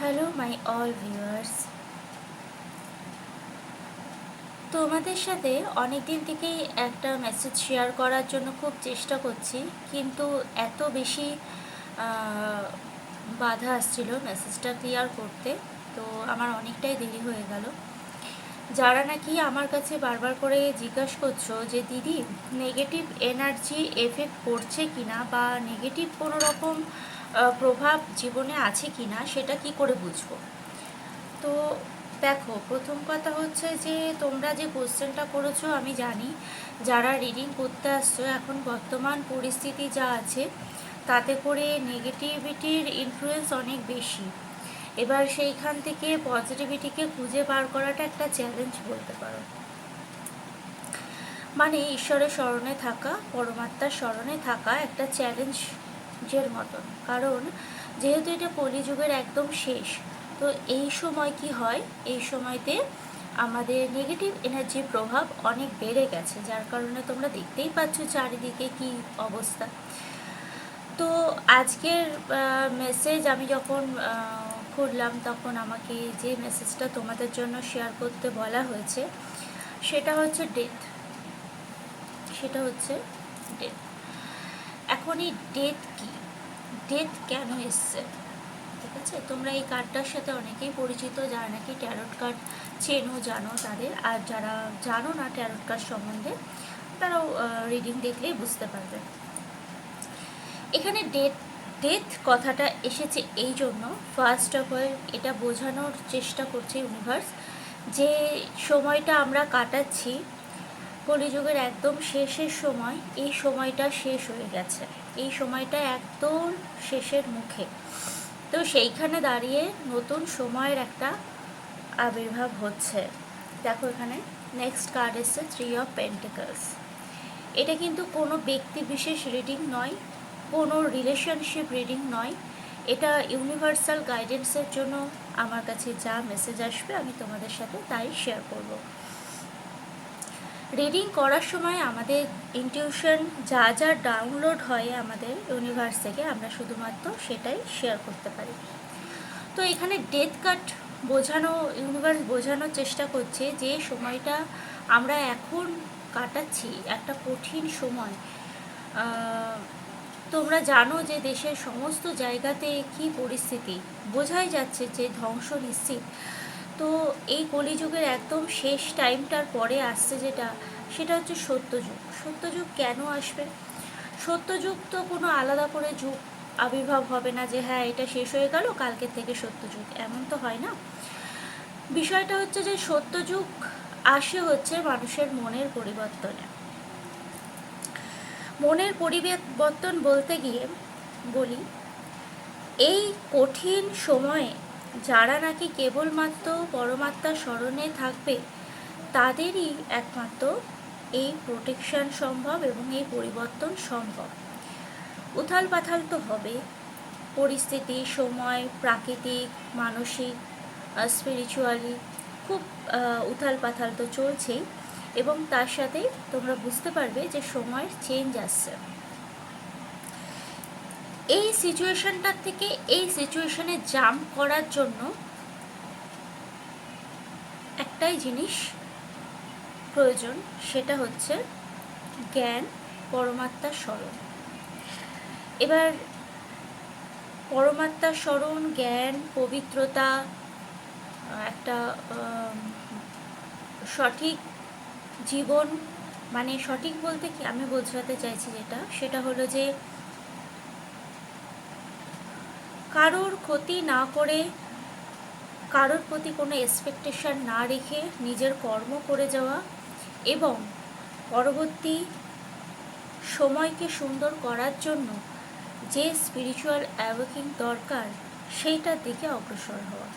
Hello my all viewers, তোমাদের সাথে অনেক দিন থেকেই একটা মেসেজ শেয়ার করার জন্য খুব চেষ্টা করছি, কিন্তু এত বেশি বাধা আসছিল মেসেজটা ক্লিয়ার করতে, তো আমার অনেকটাই দেরি হয়ে গেল। যারা নাকি আমার কাছে বারবার করে জিজ্ঞাসা করছো যে দিদি নেগেটিভ এনার্জি এফেক্ট করছে কিনা বা নেগেটিভ কোনো রকম প্রভাব জীবনে আছে কিনা সেটা কি করে বুঝবো। তো দেখো, প্রথম কথা হচ্ছে যে তোমরা যে কোশ্চেনটা করেছো আমি জানি, যারা রিডিং করতে আসছো এখন বর্তমান পরিস্থিতি যা আছে তাতে করে নেগেটিভিটির ইনফ্লুয়েন্স অনেক বেশি। এবার সেইখান থেকে পজিটিভিটিকে খুঁজে বার করাটা একটা চ্যালেঞ্জ বলতে পারো। মানে ঈশ্বরের স্মরণে থাকা, পরমাত্মার স্মরণে থাকা একটা চ্যালেঞ্জের মতন। কারণ যেহেতু এটা কলিযুগের একদম শেষ, তো এই সময় কি হয়, এই সময়তে আমাদের নেগেটিভ এনার্জির প্রভাব অনেক বেড়ে গেছে, যার কারণে তোমরা দেখতেই পাচ্ছ চারিদিকে কি অবস্থা। তো আজকের মেসেজ আমি যখন খুললাম তখন আমাকে যে মেসেজটা তোমাদের জন্য শেয়ার করতে বলা হয়েছে সেটা হচ্ছে ডেথ। এখন এই ডেথ কি, ডেথ কেন এসছে? ঠিক আছে, তোমরা এই কার্ডটার সাথে অনেকেই পরিচিত, যারা নাকি ট্যারট কার্ড চেনো জানো তাদের, আর যারা জানো না ট্যারট কার্ড সম্বন্ধে তারাও রিডিং দেখলেই বুঝতে পারবে। এখানে ডেথ কথাটা এসেছে এই জন্য, ফার্স্ট অফ অল এটা বোঝানোর চেষ্টা করছে ইউনিভার্স যে সময়টা আমরা কাটাচ্ছি কলিযুগের একদম শেষের সময়, এই সময়টা শেষ হয়ে গেছে, এই সময়টা একদম শেষের মুখে। তো সেইখানে দাঁড়িয়ে নতুন সময়ের একটা আবির্ভাব হচ্ছে। দেখো এখানে নেক্সট কার্ড এসছে 3 অফ পেন্টিকলস। এটা কিন্তু কোনো ব্যক্তি বিশেষ রিডিং নয়, কোনো রিলেশনশিপ রিডিং নয়, এটা ইউনিভার্সাল গাইডেন্সের জন্য আমার কাছে যা মেসেজ আসবে আমি তোমাদের সাথে তাই শেয়ার করব। রিডিং করার সময় আমাদের ইনটিউশন যা যা ডাউনলোড হয় আমাদের ইউনিভার্স থেকে, আমরা শুধুমাত্র সেটাই শেয়ার করতে পারি। তো এখানে ডেথ কার্ড ইউনিভার্স বোঝানোর চেষ্টা করছে যে সময়টা আমরা এখন কাটাচ্ছি একটা কঠিন সময়। তোমরা জানো যে দেশের সমস্ত জায়গাতে কি পরিস্থিতি, বোঝাই যাচ্ছে যে ধ্বংস নিশ্চিত। তো এই কলিযুগের একদম শেষ টাইমটার পরে আসছে সেটা হচ্ছে সত্যযুগ। সত্যযুগ কেন আসবে? সত্যযুগ তো কোনো আলাদা করে যুগ আবির্ভাব হবে না যে হ্যাঁ এটা শেষ হয়ে গেল কালকের থেকে সত্যযুগ, এমন তো হয় না। বিষয়টা হচ্ছে যে সত্যযুগ আসে হচ্ছে মানুষের মনের পরিবর্তনে। মনের পরিবর্তন বলতে গিয়ে বলি, এই কঠিন সময়ে যারা নাকি কেবলমাত্র পরমাত্মার স্মরণে থাকবে তাদেরই একমাত্র এই প্রোটেকশন সম্ভব এবং এই পরিবর্তন সম্ভব। উথাল পাথাল তো হবে, পরিস্থিতি, সময়, প্রাকৃতিক, মানসিক, স্পিরিচুয়ালি খুব উথাল পাথাল তো চলছেই, এবং তার সাথে তোমরা বুঝতে পারবে যে সময়ের চেঞ্জ আসছে। এই সিচুয়েশনটার থেকে এই সিচুয়েশনে জাম্প করার জন্য একটাই জিনিস প্রয়োজন, সেটা হচ্ছে জ্ঞান, পরমাত্মার স্মরণ। এবার পরমাত্মার স্মরণ, জ্ঞান, পবিত্রতা, একটা সঠিক জীবন, মানে সঠিক বলতে কি আমি বোঝাতে চাইছি সেটা হলো যে কারোর ক্ষতি না করে, কারোর প্রতি কোনো এক্সপেকটেশন না রেখে নিজের কর্ম করে যাওয়া এবং পরবর্তী সময়কে সুন্দর করার জন্য যে স্পিরিচুয়াল অ্যাওয়েকিং দরকার সেইটার দিকে অগ্রসর হওয়া।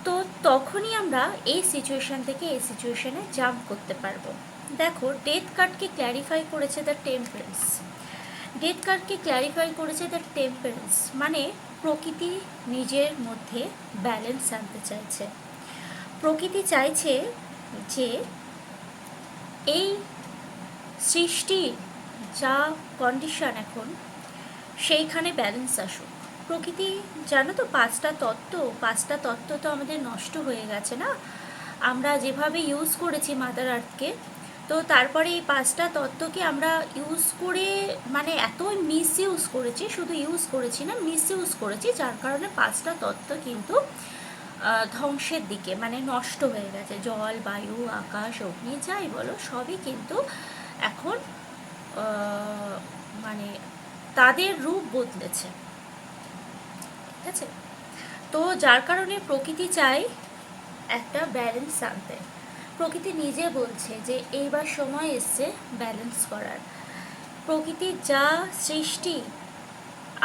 তো তখনই আমরা এই সিচুয়েশান থেকে এই সিচুয়েশানে জাম্প করতে পারবো। দেখো, ডেথ কার্ডকে ক্ল্যারিফাই করেছে দ্য টেম্পারেন্স। ডেথ কার্ডকে ক্ল্যারিফাই করেছে দ্য টেম্পারেন্স, মানে প্রকৃতি নিজের মধ্যে ব্যালেন্স আনতে চাইছে। প্রকৃতি চাইছে যে এই সৃষ্টির যা কন্ডিশন এখন সেইখানে ব্যালেন্স আসুক। প্রকৃতি জানো তো, পাঁচটা তত্ত্ব তো আমাদের নষ্ট হয়ে গেছে না, আমরা যেভাবে ইউজ করেছি মাদার আর্থকে। তো তারপরে এই পাঁচটা তত্ত্বকে আমরা ইউজ করে মানে এত মিস ইউজ করেছি, শুধু ইউজ করেছি না, মিস ইউজ করেছি, যার কারণে পাঁচটা তত্ত্ব কিন্তু ধ্বংসের দিকে মানে নষ্ট হয়ে গেছে। জল, বায়ু, আকাশ, অগ্নি যাই বলো সবই কিন্তু এখন মানে তাদের রূপ বদলেছে, ঠিক আছে। তো যার কারণে প্রকৃতি চায় একটা ব্যালেন্স আনতে। প্রকৃতি নিজে বলছে যে এইবার সময় এসছে ব্যালেন্স করার। প্রকৃতির যা সৃষ্টি,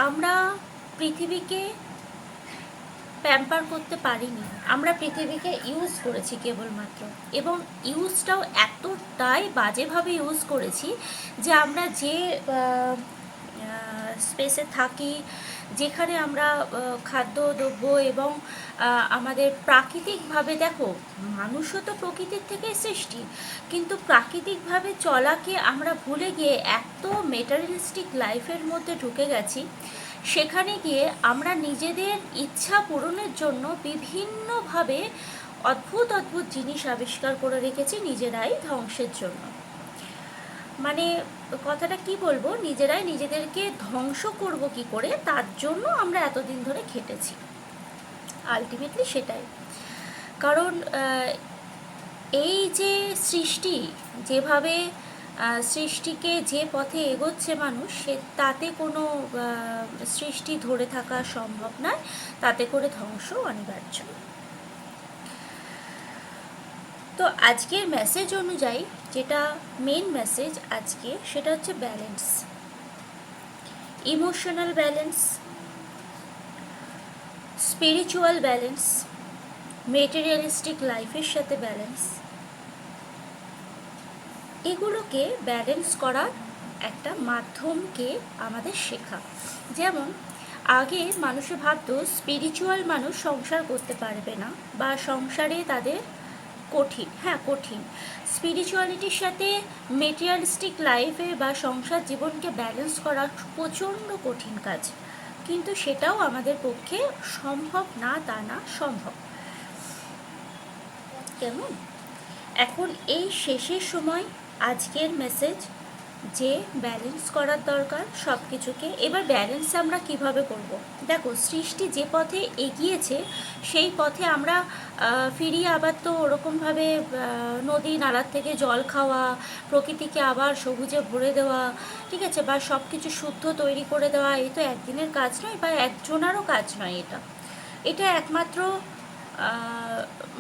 আমরা পৃথিবীকে প্যাম্পার করতে পারিনি, আমরা পৃথিবীকে ইউজ করেছি কেবলমাত্র, এবং ইউজটাও এতটাই বাজেভাবে ইউজ করেছি যে আমরা যে স্পেসে থাকি, যেখানে আমরা খাদ্যদ্রব্য এবং আমাদের প্রাকৃতিকভাবে, দেখো মানুষও তো প্রকৃতির থেকে সৃষ্টি, কিন্তু প্রাকৃতিকভাবে চলাকে আমরা ভুলে গিয়ে এত মেটারিয়ালিস্টিক লাইফের মধ্যে ঢুকে গেছি, সেখানে গিয়ে আমরা নিজেদের ইচ্ছা পূরণের জন্য বিভিন্নভাবে অদ্ভুত অদ্ভুত জিনিস আবিষ্কার করে রেখেছি নিজেরাই ধ্বংসের জন্য। মানে কথাটা কি বলবো, নিজেরাই নিজেদেরকে ধ্বংস করব কি করে, তার জন্য আমরা এতদিন ধরে খেটেছি, আলটিমেটলি সেটাই। কারণ এই যে সৃষ্টি, যেভাবে সৃষ্টিকে যে পথে এগোচ্ছে মানুষ, সে তাতে কোনো সৃষ্টি ধরে থাকা সম্ভব নয়, তাতে করে ধ্বংস অনিবার্য। তো আজকের মেসেজ অনুযায়ী যেটা মেন মেসেজ আজকে, সেটা হচ্ছে balance, emotional balance, spiritual balance, materialistic লাইফের সাথে ব্যালেন্স, এগুলোকে ব্যালেন্স করার একটা মাধ্যমকে আমাদের শেখা। যেমন আগে মানুষে ভাবতো স্পিরিচুয়াল মানুষ সংসার করতে পারবে না, বা সংসারে তাদের কঠিন, হ্যাঁ কঠিন, স্পিরিচুয়ালিটির সাথে মেটেরিয়ালিস্টিক লাইফে বা সংসার জীবনকে ব্যালেন্স করা প্রচণ্ড কঠিন কাজ, কিন্তু সেটাও আমাদের পক্ষে সম্ভব না তা না, সম্ভব। কেমন? এখন এই শেষের সময় আজকের মেসেজ যে ব্যালেন্স করার দরকার সব কিছুকে। এবার ব্যালেন্স আমরা কিভাবে করব? দেখো সৃষ্টি যে পথে এগিয়েছে সেই পথে আমরা ফিরিয়ে আবার তো ওরকমভাবে নদী নালার থেকে জল খাওয়া, প্রকৃতিকে আবার সবুজে ভরে দেওয়া, ঠিক আছে, বা সব কিছু শুদ্ধ তৈরি করে দেওয়া, এই তো একদিনের কাজ নয় বা একজনারও কাজ নয়, এটা এটা একমাত্র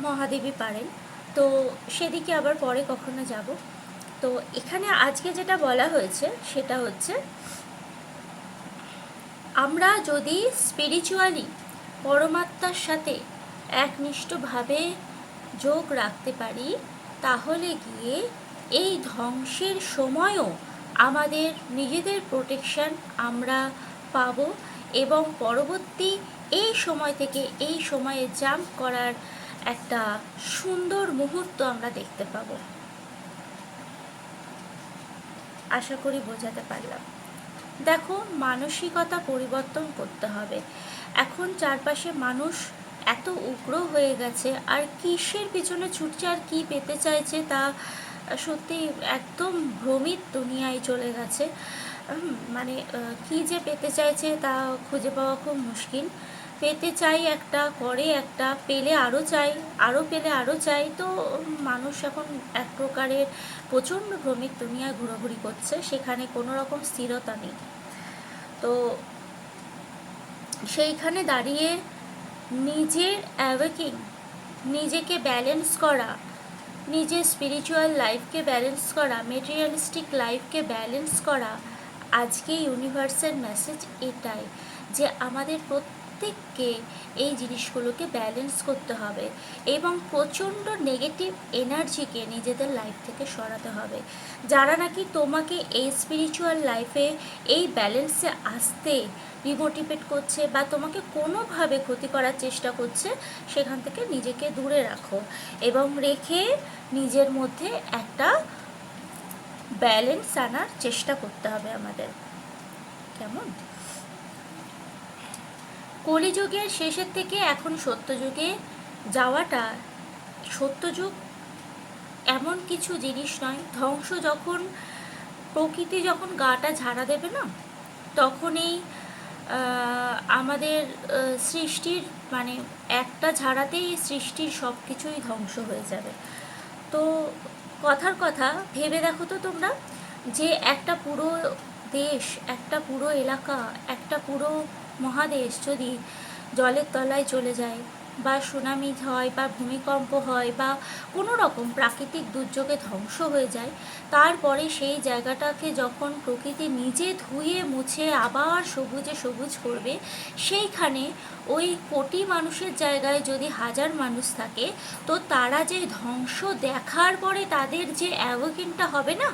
মহাদেবী পারেন। তো সেদিকে আবার পরে কখনো যাব। তো এখানে আজকে যেটা বলা হয়েছে সেটা হচ্ছে, আমরা যদি স্পিরিচুয়ালি পরমাত্মার সাথে একনিষ্ঠভাবে যোগ রাখতে পারি, তাহলে গিয়ে এই ধ্বংসের সময়ও আমাদের নিজেদের প্রোটেকশন আমরা পাবো, এবং পরবর্তী এই সময় থেকে এই সময়ে জাম্প করার একটা সুন্দর মুহূর্ত আমরা দেখতে পাবো। আশা করি বোঝাতে পারলাম। দেখো মানসিকতা পরিবর্তন করতে হবে। এখন চারপাশে মানুষ এত উগ্র হয়ে গেছে, আর কিসের পিছনে ছুটছে আর কি পেতে চাইছে তা সত্যি একদম ভ্রমিত দুনিয়ায় চলে গেছে। মানে কি যে পেতে চাইছে তা খুঁজে পাওয়া খুব মুশকিল। পেতে চাই একটা, করে একটা, পেলে আরও চাই, আরও পেলে আরও চাই। তো মানুষ এখন এক প্রকারের প্রচণ্ড ভ্রমিক দুনিয়ায় ঘোরাঘুরি করছে, সেখানে কোনো রকম স্থিরতা নেই। তো সেইখানে দাঁড়িয়ে নিজের অ্যাওয়েকিং, নিজেকে ব্যালেন্স করা, নিজের স্পিরিচুয়াল লাইফকে ব্যালেন্স করা, মেটেরিয়ালিস্টিক লাইফকে ব্যালেন্স করা, আজকে ইউনিভার্সের মেসেজ এটাই যে আমাদের প্রত্যেককে এই জিনিসগুলোকে ব্যালেন্স করতে হবে, এবং প্রচণ্ড নেগেটিভ এনার্জিকে নিজেদের লাইফ থেকে সরাতে হবে। যারা নাকি তোমাকে এই স্পিরিচুয়াল লাইফে এই ব্যালেন্সে আসতে ডিমোটিভেট করছে বা তোমাকে কোনোভাবে ক্ষতি করার চেষ্টা করছে, সেখান থেকে নিজেকে দূরে রাখো, এবং রেখে নিজের মধ্যে একটা ব্যালেন্স আনার চেষ্টা করতে হবে আমাদের। কেমন? কলিযুগের শেষের থেকে এখন সত্যযুগে যাওয়াটা, সত্যযুগ এমন কিছু জিনিস নয়, ধ্বংস যখন, প্রকৃতি যখন গাটা ঝাড়া দেবে না, তখনই আমাদের সৃষ্টির মানে একটা ঝাড়াতেই সৃষ্টির সব কিছুই ধ্বংস হয়ে যাবে। তো কথার কথা ভেবে দেখো তো তোমরা, যে একটা পুরো দেশ, একটা পুরো এলাকা, একটা পুরো মহাদেশ যদি জলের তলায় চলে যায়, বা সুনামি হয়, বা ভূমিকম্প হয়, বা কোনো রকম প্রাকৃতিক দুর্যোগে ধ্বংস হয়ে যায়, তারপরে সেই জায়গাটাকে যখন প্রকৃতি নিজে ধুয়ে মুছে আবার সবুজে সবুজ করবে, সেইখানে ওই কোটি মানুষের জায়গায় যদি হাজার মানুষ থাকে, তো তারা যে ধ্বংস দেখার পরে তাদের যে অ্যাওয়েকেনটা হবে না,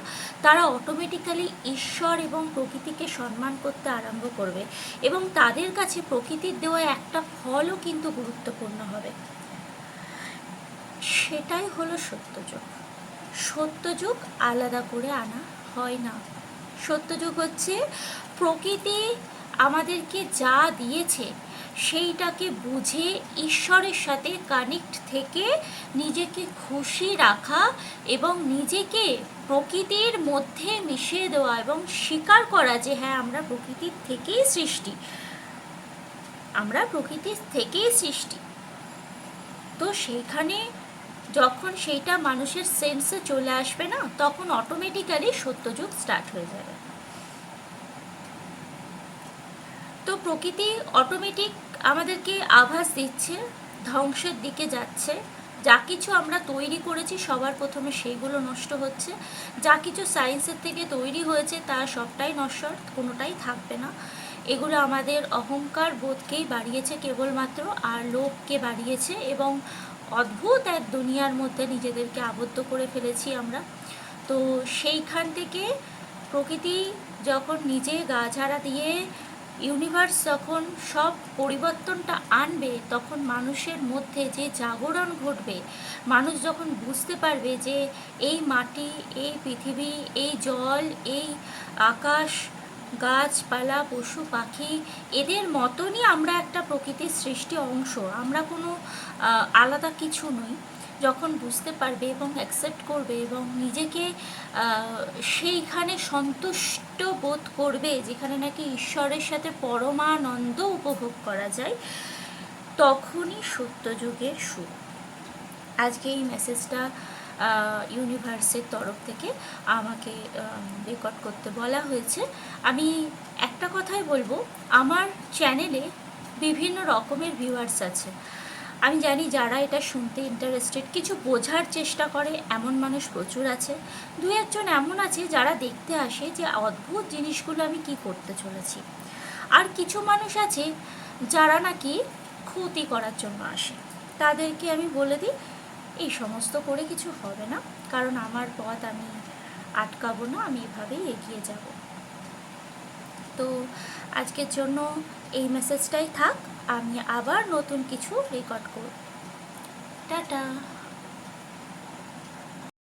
তারা অটোমেটিক্যালি ঈশ্বর এবং প্রকৃতিকে সম্মান করতে আরম্ভ করবে, এবং তাদের কাছে প্রকৃতির দেওয়া একটা ফলও কিন্তু গুরুত্বপূর্ণ হবে। সেটাই হলো সত্যযুগ। সত্যযুগ আলাদা করে আনা হয় না। সত্যযুগ হচ্ছে প্রকৃতি আমাদেরকে যা দিয়েছে সেইটাকে বুঝে ঈশ্বরের সাথে কানেক্ট থেকে নিজেকে খুশি রাখা, এবং নিজেকে প্রকৃতির মধ্যে মিশিয়ে দেওয়া, এবং স্বীকার করা যে হ্যাঁ, আমরা প্রকৃতির থেকেই সৃষ্টি, আমরা প্রকৃতির থেকেই সৃষ্টি। তো সেইখানে যখন সেইটা মানুষের সেন্সে চলে আসবে না, তখন অটোমেটিক্যালি সত্যযুগ স্টার্ট হয়ে যাবে। তো প্রকৃতি অটোমেটিক আমাদেরকে আভাস দিচ্ছে ধ্বংসের দিকে যাচ্ছে। যা কিছু আমরা তৈরি করেছি সবার প্রথমে সেইগুলো নষ্ট হচ্ছে, যা কিছু সায়েন্সের থেকে তৈরি হয়েছে তা সবটাই নশ্বর, কোনোটাই থাকবে না। এগুলো আমাদের অহংকার বোধকেই বাড়িয়েছে কেবলমাত্র, আর লোভকে বাড়িয়েছে, এবং অদ্ভুত এক দুনিয়ার মধ্যে নিজেদেরকে আবদ্ধ করে ফেলেছি আমরা। তো সেইখান থেকে প্রকৃতি যখন নিজে গা ঝাড়া দিয়ে ইউনিভার্স যখন সব পরিবর্তনটা আনবে, তখন মানুষের মধ্যে যে জাগরণ ঘটবে, মানুষ যখন বুঝতে পারবে যে এই মাটি, এই পৃথিবী, এই জল, এই আকাশ, গাছপালা, পশু পাখি, এদের মতনই আমরা একটা প্রকৃতির সৃষ্টি অংশ, আমরা কোনো আলাদা কিছু নই, যখন বুঝতে পারবে এবং অ্যাকসেপ্ট করবে এবং নিজেকে সেইখানে সন্তুষ্ট বোধ করবে যেখানে নাকি ঈশ্বরের সাথে পরমানন্দ উপভোগ করা যায়, তখনই সত্যযুগের শুরু। আজকে এই মেসেজটা ইউনিভার্সের তরফ থেকে আমাকে রেকর্ড করতে বলা হয়েছে। আমি একটা কথাই বলবো, আমার চ্যানেলে বিভিন্ন রকমের ভিউয়ার্স আছে। আমি জানি যারা এটা শুনতে ইন্টারেস্টেড, কিছু বোঝার চেষ্টা করে এমন মানুষ প্রচুর আছে। দু একজন এমন আছে যারা দেখতে আসে যে অদ্ভুত জিনিসগুলো আমি কি করতে চলেছি। আর কিছু মানুষ আছে যারা নাকি ক্ষতি করার জন্য আসে। তাদেরকে আমি বলে দিই, এই সমস্ত করে কিছু হবে না, কারণ আমার পথ আমি আটকাবো না, আমি এভাবেই এগিয়ে যাব। তো আজকের জন্য এই মেসেজটাই থাক, আমি আবার নতুন কিছু রেকর্ড করব। টাটা।